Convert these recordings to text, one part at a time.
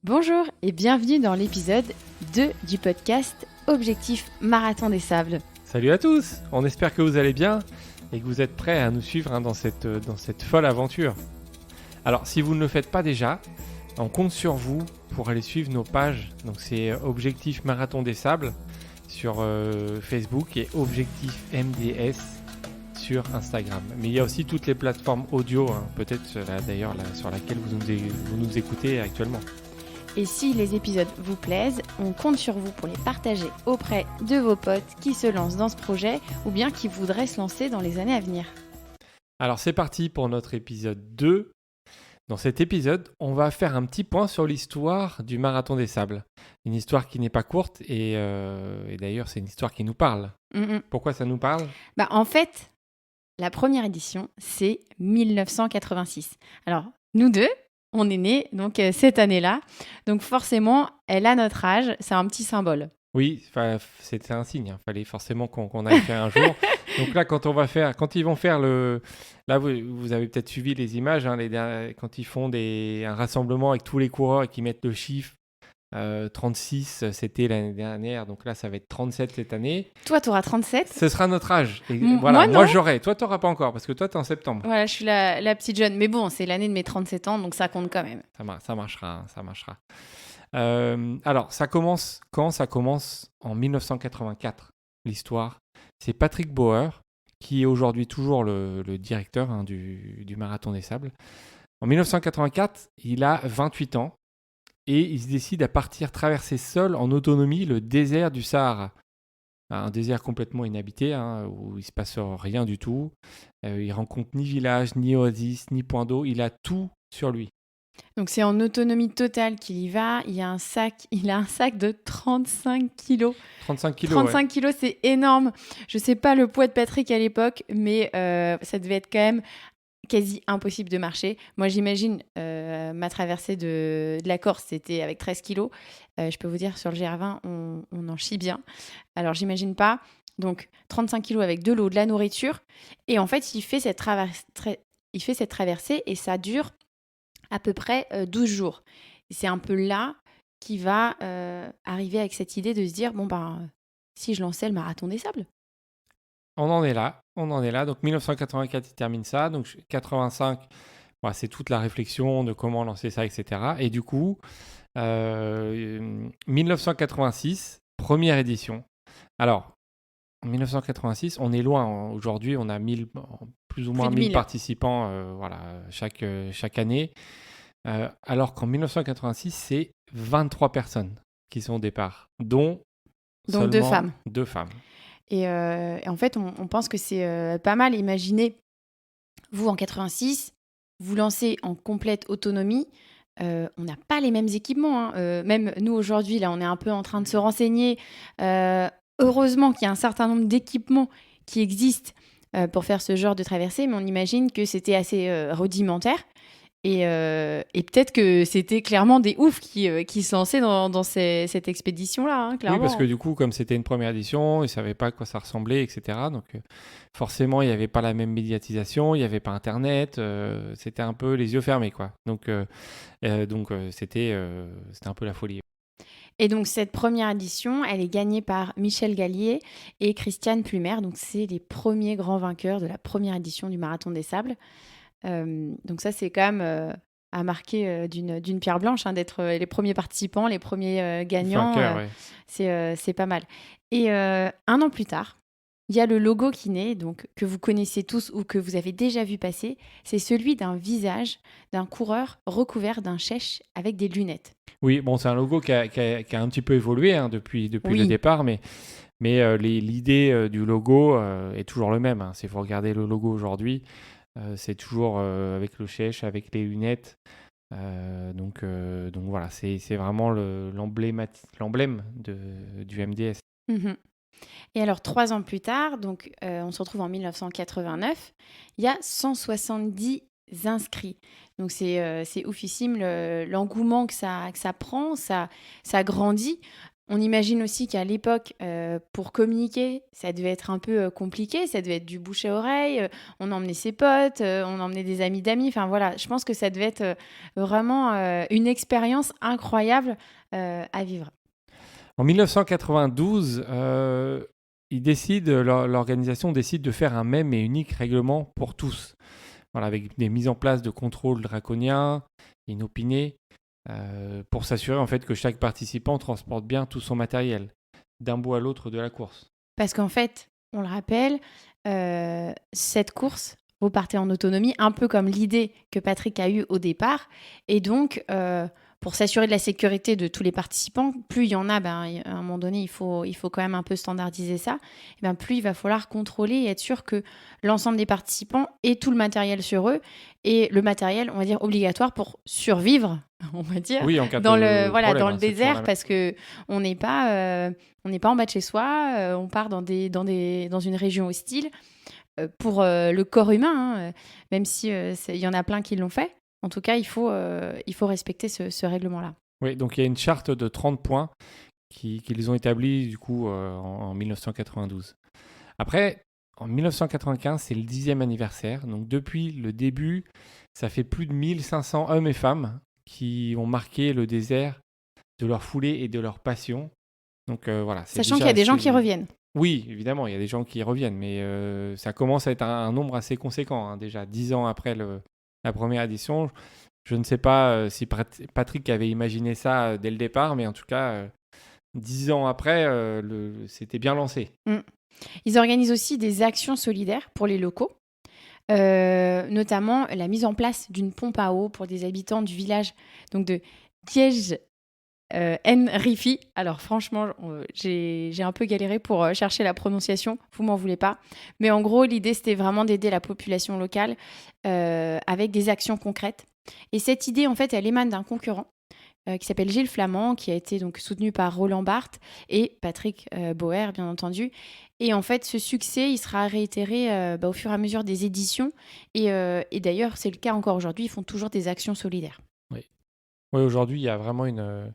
Bonjour et bienvenue dans l'épisode 2 du podcast Objectif Marathon des Sables. Salut à tous, on espère que vous allez bien et que vous êtes prêts à nous suivre dans cette folle aventure. Alors si vous ne le faites pas déjà, on compte sur vous pour aller suivre nos pages. Donc c'est Objectif Marathon des Sables sur Facebook et Objectif MDS sur Instagram. Mais il y a aussi toutes les plateformes audio, peut-être d'ailleurs sur laquelle vous nous écoutez actuellement. Et si les épisodes vous plaisent, on compte sur vous pour les partager auprès de vos potes qui se lancent dans ce projet ou bien qui voudraient se lancer dans les années à venir. Alors c'est parti pour notre épisode 2. Dans cet épisode, on va faire un petit point sur l'histoire du Marathon des Sables. Une histoire qui n'est pas courte et d'ailleurs c'est une histoire qui nous parle. Pourquoi ça nous parle ? En fait, la première édition, c'est 1986. Alors, nous deux, on est nés donc cette année-là. Donc forcément, elle a notre âge. C'est un petit symbole. Oui, c'était un signe. Il fallait forcément qu'on aille faire un jour. Donc là, quand ils vont faire là, vous avez peut-être suivi les images, quand ils font un rassemblement avec tous les coureurs et qu'ils mettent le chiffre 36, c'était l'année dernière. Donc là, ça va être 37 cette année. Toi, tu auras 37. Ce sera notre âge. Et Moi, non. Moi, j'aurai. Toi, tu n'auras pas encore parce que toi, tu es en septembre. Voilà, je suis la petite jeune. Mais bon, c'est l'année de mes 37 ans, donc ça compte quand même. Ça marchera. Alors, ça commence quand ? Ça commence en 1984, l'histoire. C'est Patrick Bauer, qui est aujourd'hui toujours le directeur du Marathon des Sables. En 1984, il a 28 ans et il se décide à partir traverser seul en autonomie le désert du Sahara. Un désert complètement inhabité, où il ne se passe rien du tout. Il rencontre ni village, ni oasis, ni point d'eau. Il a tout sur lui. Donc c'est en autonomie totale qu'il y va. Il a un sac de 35 kilos. 35 kilos, 35 kilos, c'est énorme. Je sais pas le poids de Patrick à l'époque, mais ça devait être quand même quasi impossible de marcher. Moi, j'imagine ma traversée de la Corse, c'était avec 13 kilos. Je peux vous dire, sur le GR20, on en chie bien. Alors, j'imagine pas. Donc, 35 kilos avec de l'eau, de la nourriture. Et en fait, il fait cette traversée et ça dure à peu près 12 jours. Et c'est un peu là qu'il va arriver avec cette idée de se dire, si je lançais le Marathon des Sables. On en est là. Donc 1984, il termine ça. Donc 85, c'est toute la réflexion de comment lancer ça, etc. Et du coup, 1986, première édition. Alors, en 1986, on est loin. Aujourd'hui, on a plus ou moins 1000 participants chaque année. Alors qu'en 1986, c'est 23 personnes qui sont au départ, dont Donc deux femmes. Et en fait, on pense que c'est pas mal. Imaginez, vous en 86, vous lancez en complète autonomie. On n'a pas les mêmes équipements. Même nous, aujourd'hui, là, on est un peu en train de se renseigner. Heureusement qu'il y a un certain nombre d'équipements qui existent pour faire ce genre de traversée, mais on imagine que c'était assez rudimentaire. Et peut-être que c'était clairement des oufs qui se lançaient dans cette expédition-là, clairement. Oui, parce que du coup, comme c'était une première édition, ils ne savaient pas à quoi ça ressemblait, etc. Donc forcément, il n'y avait pas la même médiatisation, il n'y avait pas Internet, c'était un peu les yeux fermés, quoi. Donc c'était un peu la folie. Et donc cette première édition, elle est gagnée par Michel Gallier et Christiane Plumer. Donc c'est les premiers grands vainqueurs de la première édition du Marathon des Sables. Donc ça, c'est quand même à marquer d'une pierre blanche, d'être les premiers participants, les premiers gagnants. Ouais. C'est pas mal. Et 1 an plus tard, il y a le logo qui naît, donc, que vous connaissez tous ou que vous avez déjà vu passer. C'est celui d'un visage d'un coureur recouvert d'un chèche avec des lunettes. Oui, bon, c'est un logo qui a un petit peu évolué depuis le départ, mais l'idée du logo est toujours le même. Si vous regardez le logo aujourd'hui, c'est toujours avec le chèche, avec les lunettes. Donc voilà, c'est vraiment l'emblème du MDS. Mmh. Et alors, 3 ans plus tard, donc on se retrouve en 1989, il y a 170 inscrits. Donc c'est oufissime l'engouement que ça prend, ça grandit. On imagine aussi qu'à l'époque, pour communiquer, ça devait être un peu compliqué, ça devait être du bouche à oreille, on emmenait ses potes, on emmenait des amis d'amis, enfin voilà, je pense que ça devait être vraiment une expérience incroyable à vivre. En 1992, l'organisation décide de faire un même et unique règlement pour tous. Voilà, avec des mises en place de contrôles draconiens, inopinés, pour s'assurer en fait que chaque participant transporte bien tout son matériel d'un bout à l'autre de la course. Parce qu'en fait, on le rappelle, cette course, vous partez en autonomie, un peu comme l'idée que Patrick a eue au départ. Et donc, pour s'assurer de la sécurité de tous les participants, plus il y en a, à un moment donné, il faut quand même un peu standardiser ça. Et plus il va falloir contrôler et être sûr que l'ensemble des participants aient tout le matériel sur eux. Et le matériel, on va dire, obligatoire pour survivre, on va dire, oui, en cas dans de problème, dans le désert, parce qu'on n'est pas en bas de chez soi, on part dans une région hostile. Pour le corps humain, même si il y en a plein qui l'ont fait. En tout cas, il faut respecter ce règlement-là. Oui, donc il y a une charte de 30 points qu'ils ont établie du coup en 1992. Après, en 1995, c'est le 10e anniversaire. Donc depuis le début, ça fait plus de 1500 hommes et femmes qui ont marqué le désert de leur foulée et de leur passion. Donc voilà. Sachant qu'il y a des gens qui reviennent. Oui, évidemment, il y a des gens qui reviennent, mais ça commence à être un nombre assez conséquent. Hein, déjà 10 ans après la première édition. Je ne sais pas si Patrick avait imaginé ça dès le départ, mais en tout cas, 10 ans après, c'était bien lancé. Ils organisent aussi des actions solidaires pour les locaux, notamment la mise en place d'une pompe à eau pour des habitants du village donc de Diège Rifi. Alors franchement, j'ai un peu galéré pour chercher la prononciation, vous m'en voulez pas. Mais en gros, l'idée, c'était vraiment d'aider la population locale avec des actions concrètes. Et cette idée, en fait, elle émane d'un concurrent qui s'appelle Gilles Flamand, qui a été donc soutenu par Roland Barthes et Patrick Bauer, bien entendu. Et en fait, ce succès, il sera réitéré au fur et à mesure des éditions. Et d'ailleurs, c'est le cas encore aujourd'hui, ils font toujours des actions solidaires. Oui, aujourd'hui, il y a vraiment une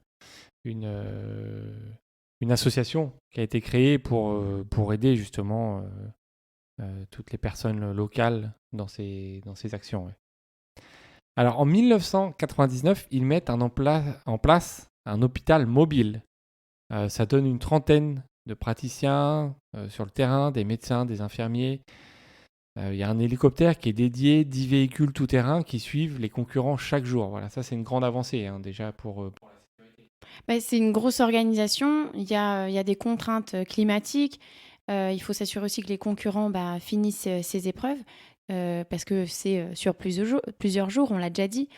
association qui a été créée pour aider justement toutes les personnes locales dans ces actions. Ouais. Alors en 1999, ils mettent en place un hôpital mobile. Ça donne une trentaine de praticiens sur le terrain, des médecins, des infirmiers. Il y a un hélicoptère qui est dédié, 10 véhicules tout-terrain qui suivent les concurrents chaque jour. Voilà, ça c'est une grande avancée déjà pour la sécurité. C'est une grosse organisation, il y a des contraintes climatiques, il faut s'assurer aussi que les concurrents finissent ces épreuves, parce que c'est sur plusieurs jours, on l'a déjà dit.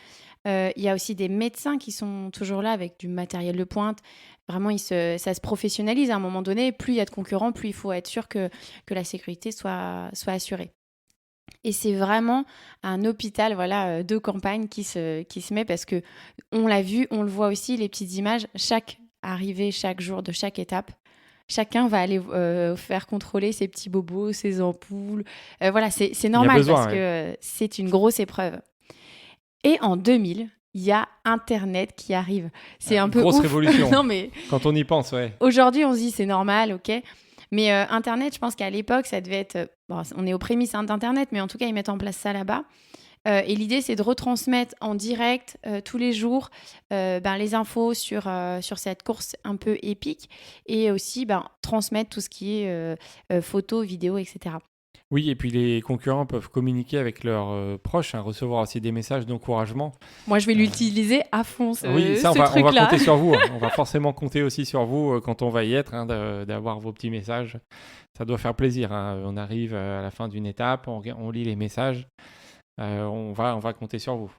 Il y a aussi des médecins qui sont toujours là avec du matériel de pointe. Vraiment, ça se professionnalise à un moment donné. Plus il y a de concurrents, plus il faut être sûr que la sécurité soit assurée. Et c'est vraiment un hôpital de campagne qui se met, parce que on l'a vu, on le voit aussi, les petites images, chaque arrivée, chaque jour de chaque étape, chacun va aller faire contrôler ses petits bobos, ses ampoules. C'est normal parce que c'est une grosse épreuve. Et en 2000, il y a Internet qui arrive. C'est un peu grosse ouf. révolution. Non, mais quand on y pense, ouais. Aujourd'hui, on se dit c'est normal, ok. Mais Internet, je pense qu'à l'époque, ça devait être... on est aux prémices d'Internet, mais en tout cas, ils mettent en place ça là-bas. Et l'idée, c'est de retransmettre en direct tous les jours les infos sur cette course un peu épique, et aussi transmettre tout ce qui est photos, vidéos, etc. Oui, et puis les concurrents peuvent communiquer avec leurs proches, recevoir aussi des messages d'encouragement. Moi, je vais l'utiliser à fond, oui, ça, on va compter sur vous. On va forcément compter aussi sur vous quand on va y être, d'avoir vos petits messages. Ça doit faire plaisir. On arrive à la fin d'une étape, on lit les messages. On va compter sur vous.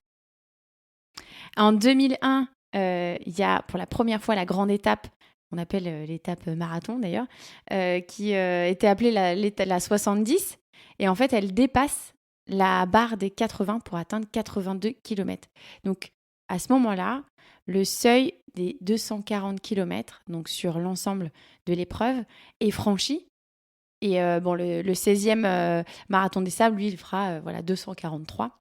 En 2001, il y a pour la première fois la grande étape, on appelle l'étape marathon d'ailleurs, qui était appelée la 70. Et en fait, elle dépasse la barre des 80 pour atteindre 82 km. Donc, à ce moment-là, le seuil des 240 km, donc sur l'ensemble de l'épreuve, est franchi. Et le 16e marathon des sables, lui, il fera 243.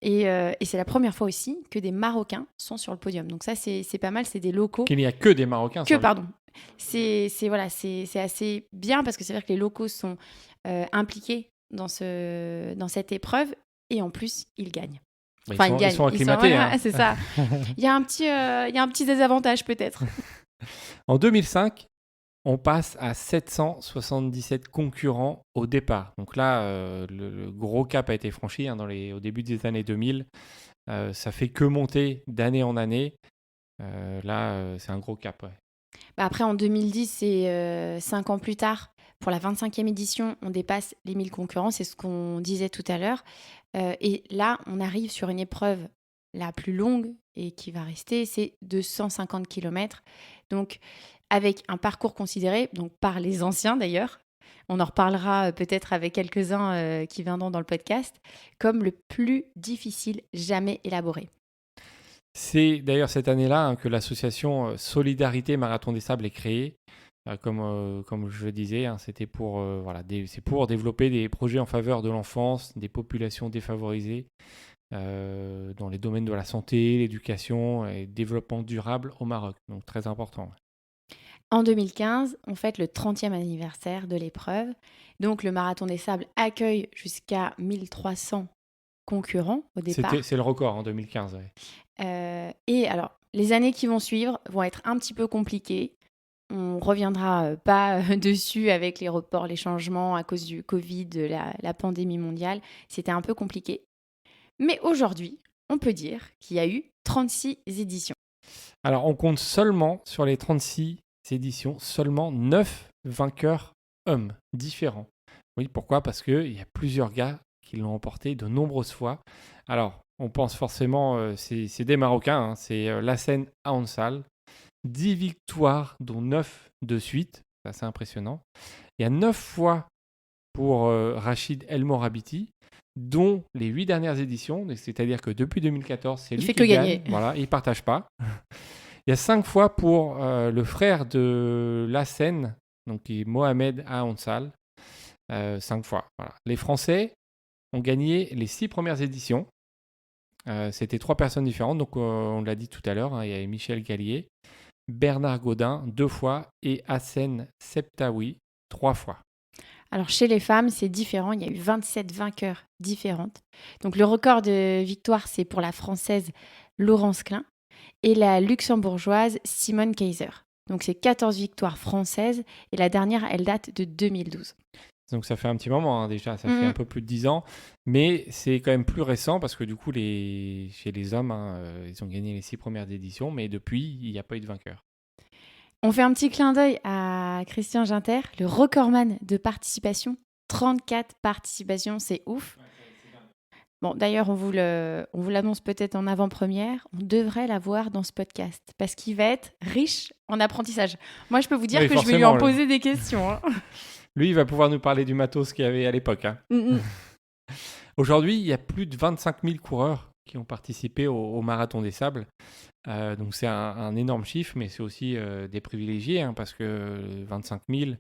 Et c'est la première fois aussi que des Marocains sont sur le podium. Donc ça, c'est pas mal, c'est des locaux. Qu'il n'y a que des Marocains. c'est assez bien parce que c'est-à-dire que les locaux sont impliqués dans cette épreuve et en plus, ils gagnent. Ils sont acclimatés. C'est ça. Il y a un petit désavantage peut-être. En 2005, on passe à 777 concurrents au départ. Donc là, le gros cap a été franchi au début des années 2000. Ça fait que monter d'année en année. C'est un gros cap. Ouais. Après, en 2010, c'est 5 ans plus tard. Pour la 25e édition, on dépasse les 1000 concurrents. C'est ce qu'on disait tout à l'heure. Et là, on arrive sur une épreuve la plus longue et qui va rester, c'est 250 km. Donc, avec un parcours considéré, donc par les anciens d'ailleurs, on en reparlera peut-être avec quelques-uns qui viendront dans le podcast, comme le plus difficile jamais élaboré. C'est d'ailleurs cette année-là que l'association Solidarité Marathon des Sables est créée. Comme je le disais, c'était c'est pour développer des projets en faveur de l'enfance, des populations défavorisées, dans les domaines de la santé, l'éducation et le développement durable au Maroc. Donc très important. En 2015, on fête le 30e anniversaire de l'épreuve. Donc le Marathon des Sables accueille jusqu'à 1300 concurrents au départ. C'est le record en 2015. Ouais. Et alors, les années qui vont suivre vont être un petit peu compliquées. On ne reviendra pas dessus avec les reports, les changements à cause du Covid, de la pandémie mondiale. C'était un peu compliqué. Mais aujourd'hui, on peut dire qu'il y a eu 36 éditions. Alors, on compte seulement, sur les 36 éditions, seulement 9 vainqueurs hommes différents. Oui, pourquoi ? Parce qu'il y a plusieurs gars qui l'ont emporté de nombreuses fois. Alors, on pense forcément, c'est des Marocains, c'est Lassène Aounsal. 10 victoires, dont 9 de suite. C'est assez impressionnant. Il y a 9 fois pour Rachid El Morabiti, dont les 8 dernières éditions. C'est-à-dire que depuis 2014, c'est lui qui gagne. Voilà, il ne partage pas. Il y a 5 fois pour le frère de Lassène, donc qui est Mohamed Aounsal. 5 fois. Voilà. Les Français ont gagné les 6 premières éditions. C'était 3 personnes différentes. Donc, on l'a dit tout à l'heure, il y avait Michel Gallier, Bernard Gaudin 2 fois et Hassen Septaoui 3 fois. Alors chez les femmes, c'est différent. Il y a eu 27 vainqueurs différentes. Donc le record de victoire, c'est pour la Française Laurence Klein et la Luxembourgeoise Simone Kaiser. Donc c'est 14 victoires françaises et la dernière, elle date de 2012. Donc ça fait un petit moment déjà, ça fait un peu plus de 10 ans. Mais c'est quand même plus récent parce que du coup, chez les hommes, ils ont gagné les 6 premières éditions, mais depuis, il n'y a pas eu de vainqueur. On fait un petit clin d'œil à Christian Ginter, le recordman de participation. 34 participations, c'est ouf. Ouais, bon, d'ailleurs, on vous l'annonce peut-être en avant-première. On devrait l'avoir dans ce podcast parce qu'il va être riche en apprentissage. Moi, je peux vous dire que je vais lui en poser des questions. Lui, il va pouvoir nous parler du matos qu'il y avait à l'époque. Aujourd'hui, il y a plus de 25 000 coureurs qui ont participé au Marathon des Sables. Donc c'est un énorme chiffre, mais c'est aussi des privilégiés, parce que 25 000,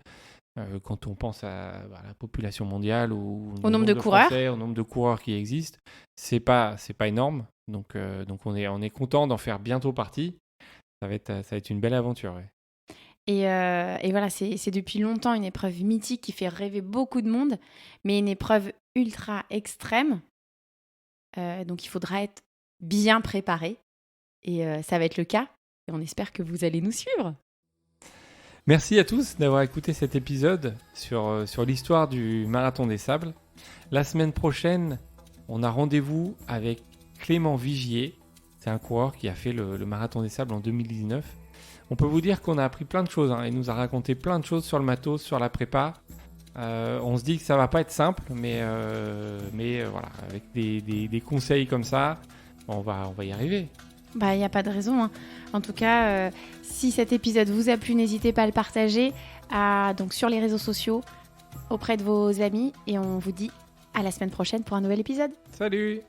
quand on pense à la population mondiale ou au nombre de coureurs, Français, au nombre de coureurs qui existent, c'est pas énorme. Donc on est content d'en faire bientôt partie. Ça va être une belle aventure. Ouais. Et voilà, c'est depuis longtemps une épreuve mythique qui fait rêver beaucoup de monde, mais une épreuve ultra extrême. Donc il faudra être bien préparé. Et ça va être le cas. Et on espère que vous allez nous suivre. Merci à tous d'avoir écouté cet épisode sur l'histoire du Marathon des Sables. La semaine prochaine, on a rendez-vous avec Clément Vigier. C'est un coureur qui a fait le Marathon des Sables en 2019. On peut vous dire qu'on a appris plein de choses. Il nous a raconté plein de choses sur le matos, sur la prépa. On se dit que ça va pas être simple, mais voilà, avec des conseils comme ça, on va y arriver. Il n'y a pas de raison. En tout cas, si cet épisode vous a plu, n'hésitez pas à le partager donc sur les réseaux sociaux, auprès de vos amis. Et on vous dit à la semaine prochaine pour un nouvel épisode. Salut!